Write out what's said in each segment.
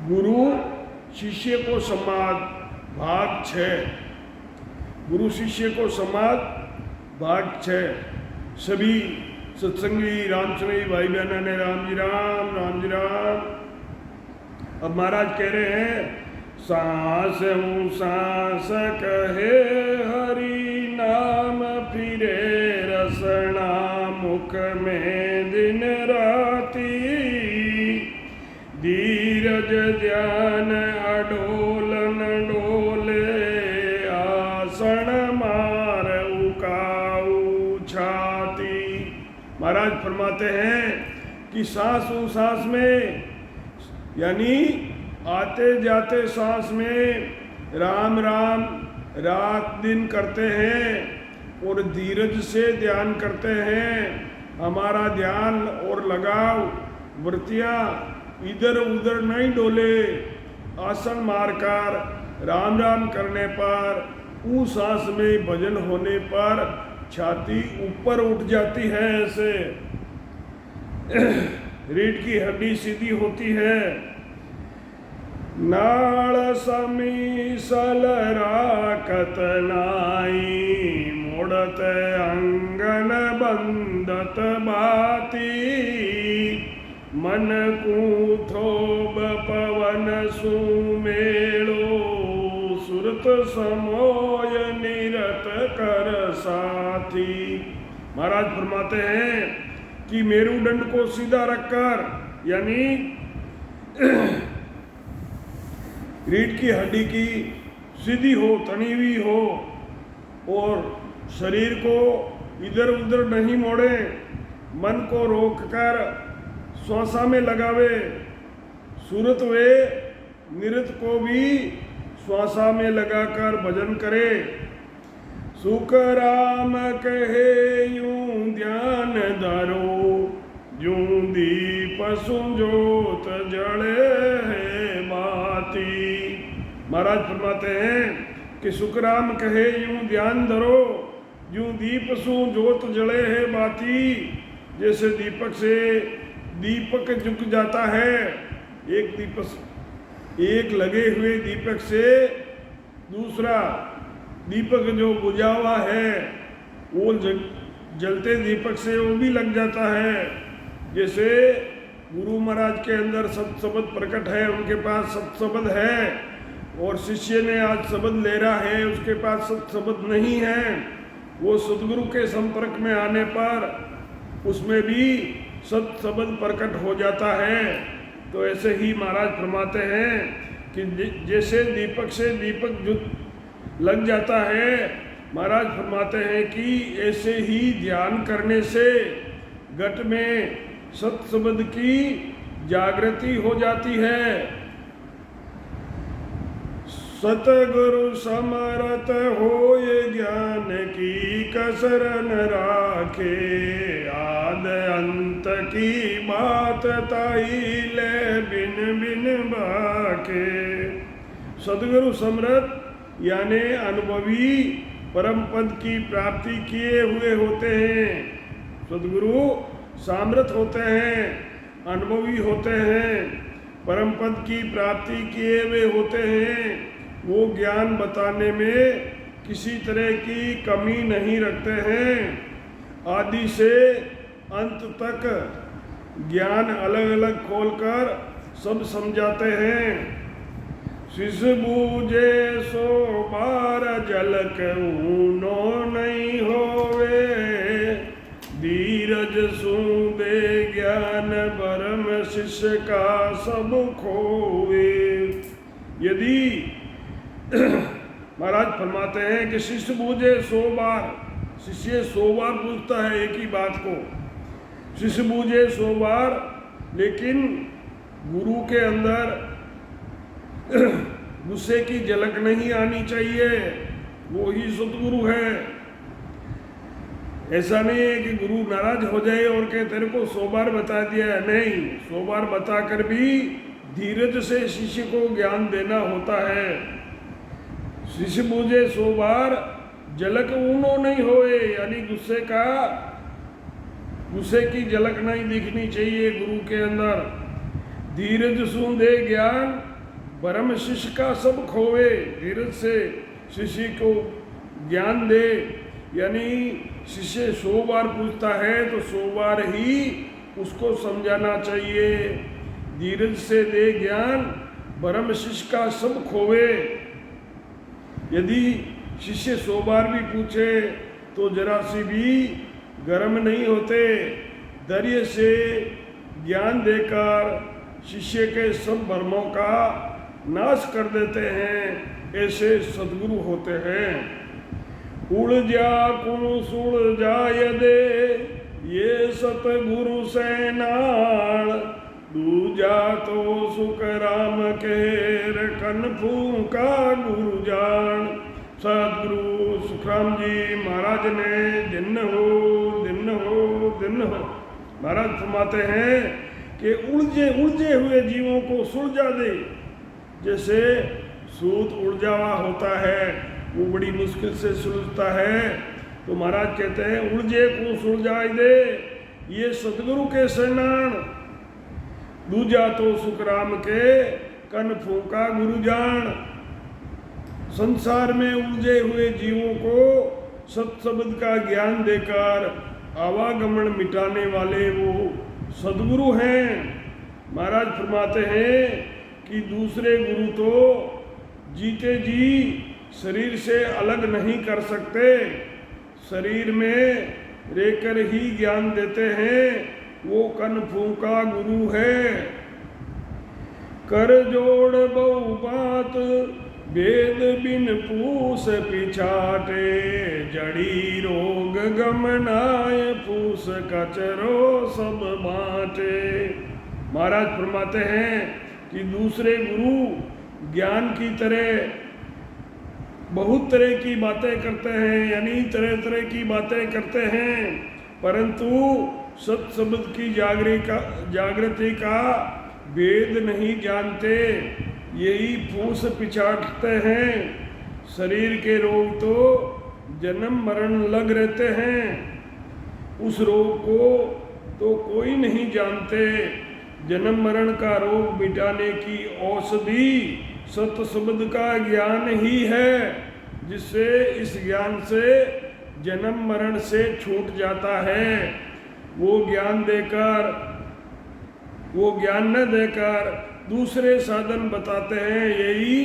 गुरु शिष्य को संवाद भाग 6। गुरु शिष्य को संवाद भाग 6। सभी सत्संगी रामचंद्री भाई बहनों ने राम जी राम, राम जी राम। अब महाराज कह रहे हैं, सांस हूँ सांस कहे हरि नाम, फिरे रसना मुख में दिन राती, धीरज ध्यान अडोलन डोले, आसन मार उकाऊ छाती। महाराज फरमाते हैं कि सांस हूँ सांस में, यानी आते जाते सांस में राम राम रात दिन करते हैं और धीरज से ध्यान करते हैं। हमारा ध्यान और लगाव वृत्तियाँ इधर उधर नहीं डोले। आसन मारकर राम राम करने पर, उस सांस में भजन होने पर छाती ऊपर उठ जाती है, ऐसे रीढ़ की हड्डी सीधी होती है। नाल समीसल राखत नाई, मुड़त अंगन बंदत बाती, मन कूथोब पवन सुमेलो, सुरत समोय निरत कर साथी। महाराज फरमाते हैं कि मेरुदंड को सीधा रखकर, यानी रीढ़ की हड्डी की सीधी हो, तनी हुई हो, और शरीर को इधर उधर नहीं मोड़े, मन को रोककर श्वासा में लगावे, सूरत वे निरत को भी श्वासा में लगाकर भजन करे। सुख राम कहे यूं ध्यान धरो, यूं दीप सुजोत जड़े है बाती। महाराज फरमाते हैं कि सुखराम कहे यूं ध्यान धरो, यूं दीप सुजोत जड़े है बाती। जैसे दीपक से दीपक झुक जाता है, एक लगे हुए दीपक से दूसरा दीपक जो बुझा हुआ है वो जलते दीपक से वो भी लग जाता है। जैसे गुरु महाराज के अंदर सत शब्द प्रकट है, उनके पास सत शब्द है, और शिष्य ने आज शब्द ले रहा है, उसके पास सत शब्द नहीं है। वो सदगुरु के संपर्क में आने पर उसमें भी सत शब्द प्रकट हो जाता है। तो ऐसे ही महाराज फरमाते हैं कि जैसे दीपक से दीपक लग जाता है, महाराज फरमाते हैं कि ऐसे ही ध्यान करने से घट में सत शब्द की जागृति हो जाती है। सतगुरु समरथ होए ज्ञान की कसरन राखे, आद अंत की बात ताई ले बिन बिन बाके। सतगुरु समरथ यानी अनुभवी परम पद की प्राप्ति किए हुए होते हैं। सदगुरु सामर्थ होते हैं, अनुभवी होते हैं, परम पद की प्राप्ति किए हुए होते हैं। वो ज्ञान बताने में किसी तरह की कमी नहीं रखते हैं। आदि से अंत तक ज्ञान अलग अलग खोलकर सब समझाते हैं। शिष बूझे सो बार जलक ऊनो नहीं होवे, धीरज सूदे ज्ञान परम शिष्य का सब खोवे। यदि महाराज फरमाते हैं कि शिष्य बूझे 100 बार, शिष्य 100 बार पूछता है एक ही बात को, शिष्य बूझे 100 बार, लेकिन गुरु के अंदर गुस्से की झलक नहीं आनी चाहिए। वो ही सतगुरु है। ऐसा नहीं है कि गुरु नाराज हो जाए और कहे तेरे को 100 बार बता दिया। नहीं, 100 बार बताकर भी धीरज से शिष्य को ज्ञान देना होता है। शिष्य बूझे 100 बार झलक ऊनो नहीं होए, यानी गुस्से की झलक नहीं दिखनी चाहिए गुरु के अंदर। धीरज सूंदे ज्ञान ब्रह्म शिष्य का सब खोवे, धीरज से शिष्य को ज्ञान दे। यानी शिष्य 100 बार पूछता है तो 100 बार ही उसको समझाना चाहिए। धीरज से दे ज्ञान, ब्रह्म शिष्य का सब खोवे। यदि शिष्य 100 बार भी पूछे तो जरा सी भी गर्म नहीं होते। धैर्य से ज्ञान देकर शिष्य के सब भ्रमों का नाश कर देते हैं, ऐसे सद्गुरु होते हैं। उड़ जा कुण सुड़ जाय दे, ये सतगुरु सैनाण, दूजा तो सुख राम केर, कन फूका गुरु जान। सतगुरु सुखराम जी महाराज ने दिन हो दिन हो दिन हो महाराज फरमाते हैं कि उलझे हुए जीवों को सुलझा दे। जैसे सूत उलझावा होता है, वो बड़ी मुश्किल से सुलझता है, तो महाराज कहते हैं उलझे को सुलझाई दे, ये सतगुरु के शरणान। दूजा तो सुखराम के, कन फूका गुरु जान। संसार में उलझे हुए जीवों को सत शब्द का ज्ञान देकर आवागमन मिटाने वाले वो सद्गुरु हैं। महाराज फरमाते हैं कि दूसरे गुरु तो जीते जी शरीर से अलग नहीं कर सकते, शरीर में रहकर ही ज्ञान देते हैं, वो कन फूका गुरु है। कर जोड़ बहु बात, वेद बिन पूस पिछाटे, जड़ी रोग गमनाय, पूस कचरो सब बाटे। महाराज फरमाते हैं कि दूसरे गुरु ज्ञान की तरह बहुत तरह की बातें करते हैं, यानी तरह तरह की बातें करते हैं, परंतु सत शब्द की जागृति का वेद नहीं जानते, यही फूस पिछाड़ते हैं। शरीर के रोग तो जन्म मरण लग रहते हैं, उस रोग को तो कोई नहीं जानते। जन्म मरण का रोग मिटाने की औषधि सत शब्द का ज्ञान ही है, जिससे इस ज्ञान से जन्म मरण से छूट जाता है। वो ज्ञान न देकर दूसरे साधन बताते हैं, यही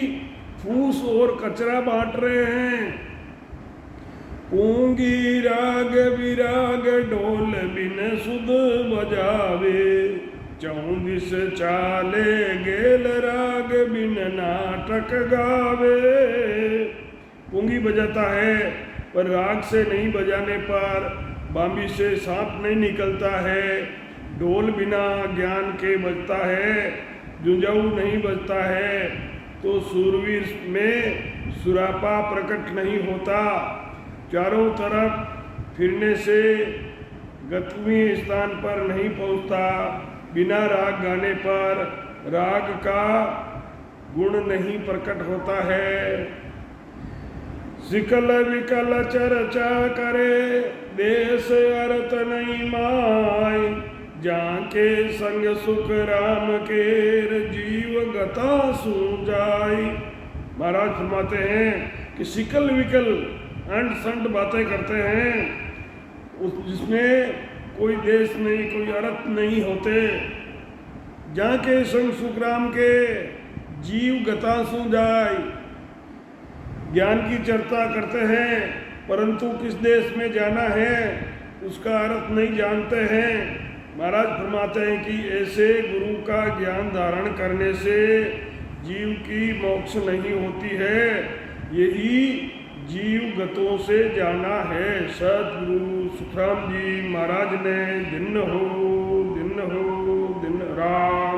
फूस और कचरा बांट रहे हैं। पूंगी राग विराग, ढोल बिन सुध बजावे, 34 चाले गेल, राग बिन नाटक गावे। पूंगी बजाता है पर राग से नहीं बजाने पर बांबी से सांप नहीं निकलता है। ढोल बिना ज्ञान के बजता है, जुंजाऊ नहीं बजता है, तो सूरवीर में सुरापा प्रकट नहीं होता। चारों तरफ फिरने से गतवीय स्थान पर नहीं पहुंचता। बिना राग गाने पर राग का गुण नहीं प्रकट होता है। सिकल विकल चर्चा करे, देश अर्थ नहीं माय, जाके संग सुख राम केर, जीव गता सू जाई। महाराज फरमाते हैं कि सिकल विकल अंट संट बातें करते हैं, जिसमें कोई देश नहीं, कोई अर्थ नहीं होते। जाके संग सुख राम के, जीव गता सू जाय। ज्ञान की चर्चा करते हैं, परंतु किस देश में जाना है उसका अर्थ नहीं जानते हैं। महाराज फरमाते हैं कि ऐसे गुरु का ज्ञान धारण करने से जीव की मोक्ष नहीं होती है, यही जीव गतों से जाना है। सतगुरु सुखराम जी महाराज ने दिन हो दिन राम।